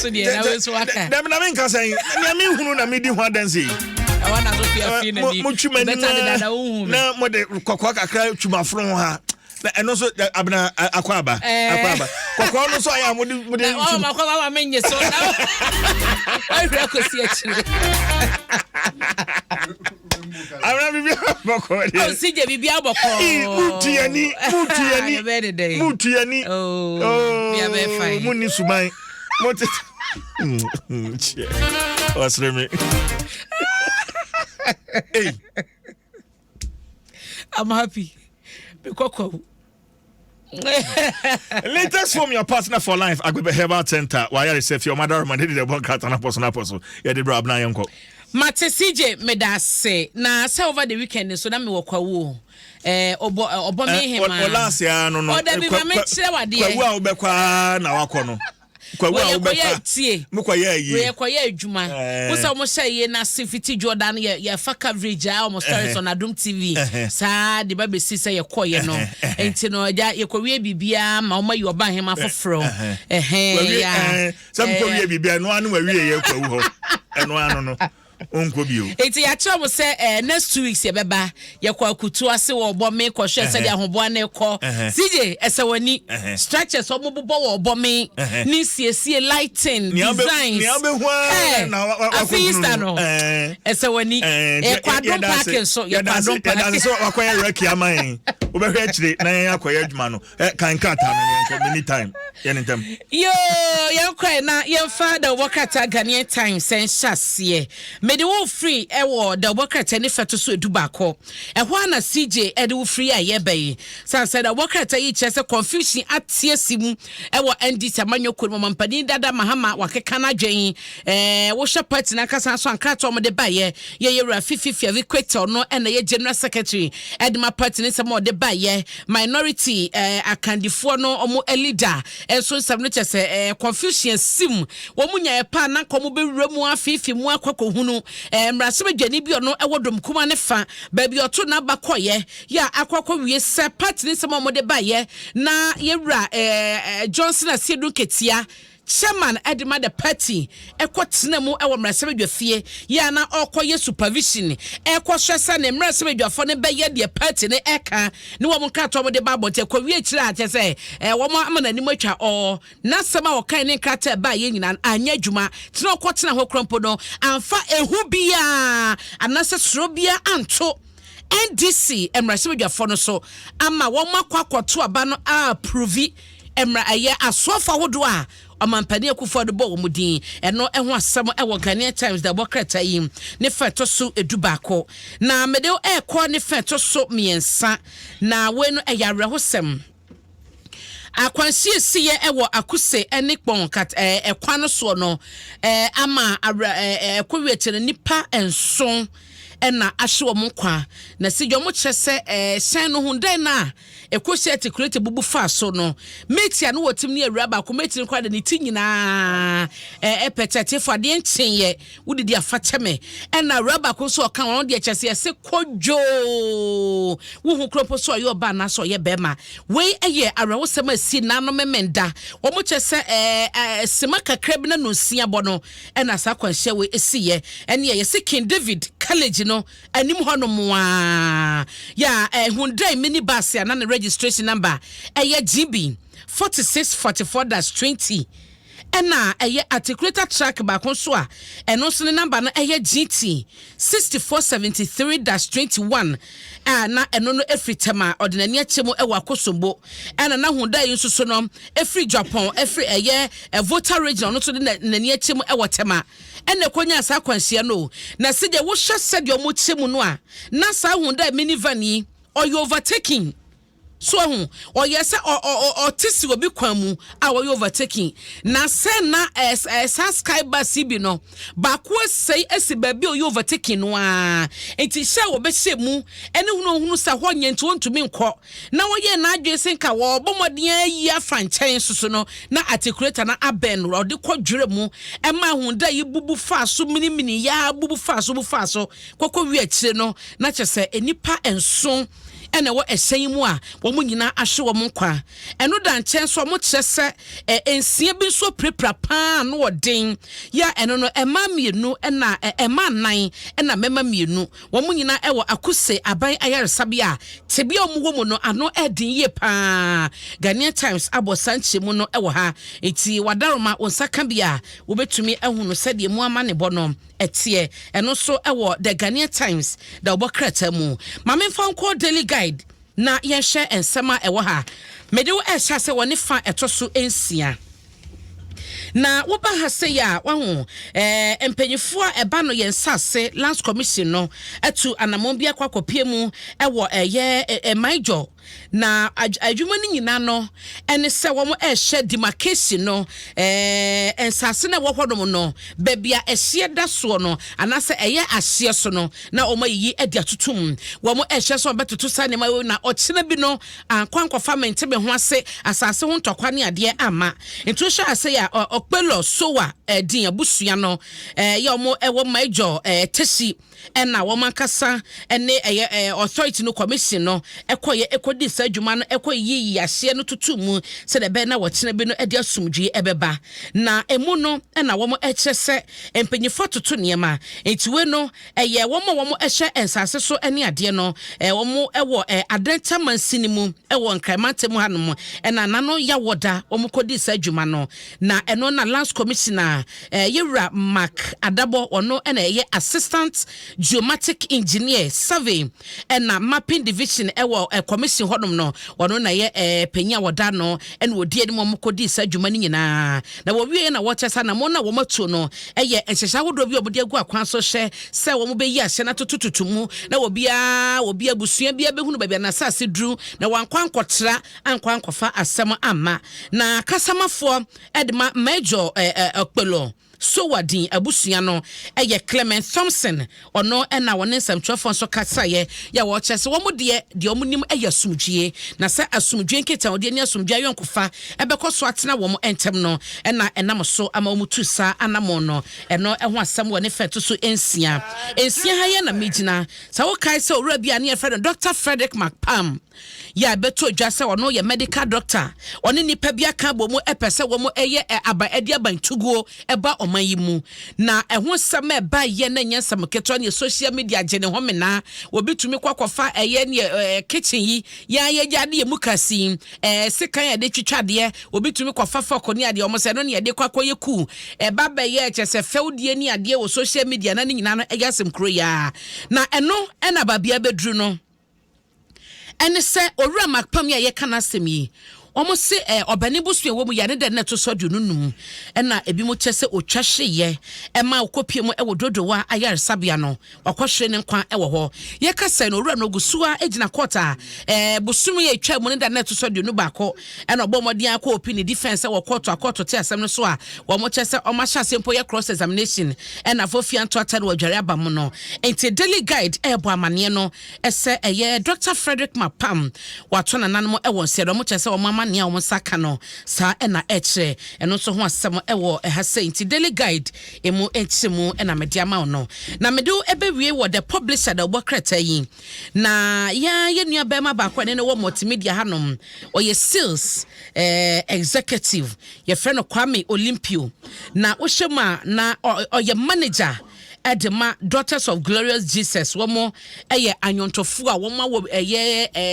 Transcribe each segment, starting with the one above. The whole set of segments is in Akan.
so de na we so aka dem na me nka say na me hunu na me di ho adanse I want to feel feel na ni better than hu na mo de kokwa kakra twumafro ho ha na eno so abna akwaba kokwa no so aya mo de oh makwa wa menye so na I rekosi achire Abna bibi aboko oh sije bibi aboko mutiani oh we are very fine muni suman moti what's me hey I'm happy because latest from your partner for life Agbe Herbal Center why you say your mother man did the bon cat and apostle you did bro abna yanko Mate CJ medase na say over the weekend so na me wo kwawo obo me hema last year no o da bi ma me kire wade kwawo obekwa na wakọ no kwawo obekwa mukwaye yi we kwaye adwuma wo say mo hye na Safety Jordan ye fa coverage almost stories on Adom TV sa de ba be si say ye koye no enti no ja ye kwawe bibia ma o ma yo ba hema foforo ya some kwawe bibia no anu wawie ye kwawo ho eno anu no onko bio eti ya tell mo say next 2 weeks ye beba ye kwa kutu ase wo obo me ko hwe say de ahobo na ko CJ esewani structures obo bobo wo obo me ni siesie lighting designs ni abehua na afista no esewani e kwadon parking so ye kwadon parking so akoya reki aman obehwe akire na yan akoya adwuma no kan kata no many time yentem yo yan kwa na yan father wakata Ghanaian Times en hyasie mede wo free ewo the wakata ne feto so edubako ehwa na CJ ede wo free aye bayi sanse da wakata yi chese confusion atie simu ewo NDC amanyoko mo mampani dada mahama wakeka na dwen wo hye party na kasa so ankato mo de baye ye yewra fififi equator no na ye general secretary edema party ne samo de baye minority akandifo no omo leader enso nsam no chese confusion sim wo munya e pa na komo bewura mu afifi mu akwakohunu mrasebe dwani bi ono ewodom kuma ne fa ba bi oto na bakoye ya akwakọ wie se party ne samo mo de baye na yewra Johnson asiedu ketia chairman edema the party ekotena mu ewo mrasebe dwafie ya na okoye supervision ekohwesa ne mrasebe dwafo ne beye de party ne eka ne wo nka to mo de babote kwawie kire atese wo mo amana ni matwa o na sema wo kan ne krata ba ye nyina anya dwuma tena okotena ho krompo no amfa ehu bia anase soro bia anto NDC mrasebe dwafo no so ama wo makwakoto aba no approve emra aye asofa hodo a amampani akufo de bo mudin eno eho asam ewo Ghanaian Times da bokrata yi ne feto so edubako na mede ekọ ne feto so miensa na we no eyarehosem akwansie siye ewo akuse ene kpon kat ekwan so no ama ekowetene nipa enson ena ahwe mo kwa na sidwo mo kyese sen no hundan na ekosi articulate bubu fa so no metia no wotim ne awura ba ko metin kwa de ne tinyina epetete fo de ntenye wudidi afateme ena awura ba ko so kan won de kyese se kodwo wo hu kropo so yo ba na so ye bema we eye arawo sema si na no memenda wo mo kyese sema kakra bi na no sia bo no ena sa kwanhye we esiye ene ye se King David college no anim hono moa ya Hyundai minibus ya na registration number GB 4644-20 ena articulator track ba konso a eno so ne number na GT 6473-21 na eno no efritema ordinary achemo ewa akosombo ena na Hyundai nsuso no efri Japan efri voter region no so de nani achemo ewa tema ene konya asa kwanhia no na sije wo hwe sede omo chemu no a na sa Hyundai minivan yi oy overtaking so hu oyese otisi obi kwamu a oy overtaking na se na sky bus bi no ba ko sei esi ba bi oy overtaking no a enti hye obe hye mu ene hunu sa ho nyenti wontumi nkọ na woye na adwese nka wo bomoden ayi afranchen soso no na articulator na aben ro de kwadwere mu ema Hyundai yi bubu fa so mini ya bubu fa so kokọ wi akire no na kyese enipa enso ene wo ehyen mu a wo mu nyina ahwe wo nkwa eno da nchen so mo kyerese ensia bi so prepra pa no odin ya eno no ema mienu na ema nan na mema mienu wo mu nyina ewo akuse aban ayaresabia tebi omuwo mu no ano edin ye pa Ghanaian Times abosanche mu no ewo ha eti wadaroma onsaka bia wo betumi ehunu sede mu ama ne bono etie eno so ewo the Ghanaian Times da obokrata mu mamemfa nko daily guide na yehwe ensema ewo ha mede wo ehya se woni fa etoso ensia na woba ha se ya wahu empanyifo a eba no yensase Lands Commission no atu anamon bia kwakopie mu ewo maijo na adwuma ni nyina no ene se wo mo ehye demarcation no ensase na wo hodom no bebia ehye da so no anase eye ahye so no na o mayi edi atutum wo mo ehye so betutu sane ma na ochina bi no ankwankofa mente be ho ase asase ho ntokwa ne ade ama ntu hye ase ya okpelo sowa din abusua no ya mo ewo maijo teshi ena wo mankasa ene authority no commission no ekoye ekodi sa adwuma no ekoyi ahye no tutumu se de be na wokyena bi no ede asumdwe ebeba na emu no ena wo mo ekyese empanyifo toto niema entiwe no wo mo ehye ensase so ene ade no wo mo ewo adenta mansini mu ewo nkramantem hanom ena nano ya woda wo mo kodi sa adwuma no na eno na Lands Commissioner Yewura Mark Adabo ono ena assistant geomatic engineer survey ena mapping division ewo commission hodom no wono na ye penya woda no ena wodi eni mo kodi sa dwuma ni nyina na wo wie na wo kyesa na mo na wo matu no enhyehya wodo bi obodi agu akwan so hye se wo mo be yi ahye na tototutumu na wo bia busua bia behunu babia na sase dru na wankwan kotra ankwan kofa asem amma na kasamafo edma major okpelo so wadin abusua no Clement Thompson ono na wone nsem twefo so kasa ya wo kyese wo mu de omunim sumdwie na se asumdwie nketa ode ni asumdwie ayonkofa ebekoso atena wo mu entem no enam so ama mu tusa anamo no eno ho asem wone feto so ensia ha ye na megina sa wo kai se owura bia ne friend Dr. Frederick McPam ya beto dwase ono ye medical doctor oni nipa bia ka bo mu epese wo mu aba edi abantuguo eba omayimu na ehwo sam eba ye na nyensam keto ne social media gene ho mena obitumi kwakofa ne kitchen yi ya ye jade ye mukasi sekan ya de twitwade obitumi kwafa foko ne ade omose no ne ye de kwakoye ku eba ba ye chese fewdie ne ade wo social media na nyina no egasem kro ya na eno ena babia bedru no ene se owura makpam ya ye kana semi omo se obani busu wo mu ya ne de neto so dununum ena ebi mo kyese otwahye ye ema okopie mu ewo dodowa ayar sabia no wakohwe ne nkwa ewo ho ye kasa no owura no gusua ejina kota busum ye twa mu ne de neto so dunu bako ena obomodin akọ opini defense ewo koto te asem no so a wo mo kyese o ma hya sempo ye cross examination ena fofia nto atare wadware abam no enti daily guide ebo amane no ese Dr. Frederick Mapam wato nananmo ewo nsedo mo kyese o mama ne o saka no sa ena eche eno so ho asem ewo ehase nti daily guide emu enchemu ena mediama no na medu ebewie wo the publisher da obokreta yi na ye nua bema ba kwa ne wo multimedia hanom oye sales executive ye friend Kwame Olympio na wohwema na oye manager Adema Daughters of Glorious Jesus womo anyontofo a womo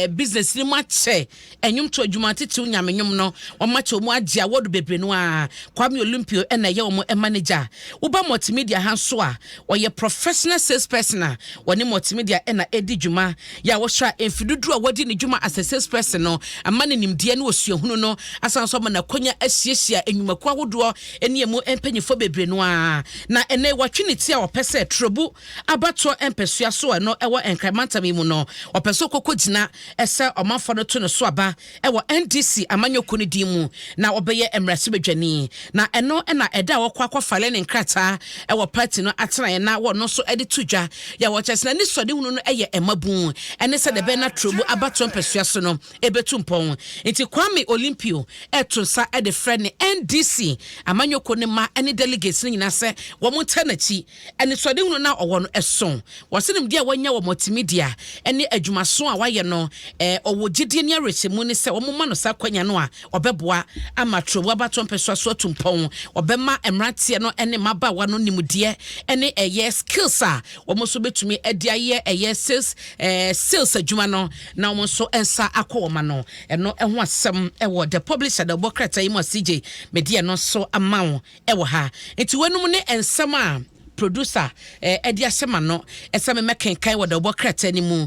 business ni mache enyum to adwuma tete nyamenyum no womache omu agye awodo bebre no a Kwame Olympio na womo manager uba multimedia hanso a oye professional salesperson a woni multimedia na edi dwuma ya wo hwa emfidudu a wodi ne dwuma as a salesperson no amane nimde ne osuahunu no asanso ma na konya asiehia enwumaku awodo ene emu empanyifo bebre no a na ene watweneti a pese trobu abato empesua so no ewo enkramanta mi mu no opeso kokogina ese omanfo no to no so aba ewo NDC amanyoku ne dimu na obeye emrase bedwani na eno na eda wo kwakwa fale ne nkrata ewo party no atena na wo no so edi tudwa ya wo chesena ni sode hunu no eye emabu ene se de be na trobu abato empesua so no ebetu mpon nti Kwame Olympio etonsa ede friend ne NDC amanyoku ne ma ene delegates nyina se wo mo tenachi ene so de hunu na owo no ɛso wɔsenem dia wanya wɔ multimedia ene adwumaso a wayɛ no owo gidie ne arehemu ne sɛ wɔn ma no sa kwanya no a ɔbɛboa amatro wabato mpɛso aso atumpɔn ɔbɛma emratie no ene maba wa no nimudie ene skills a wɔn so betumi adi ayɛ sales adwuma no na wɔn so ensa akɔ wɔn no ɛno ɛho asɛm ɛwɔ the publisher the bokrata yi mo CJ media no so amawo ɛwɔ ha enti wenum ne ensɛm a producer ɛdi asɛma no ɛsɛm mɛkenkan wɔ the bokrata ni mu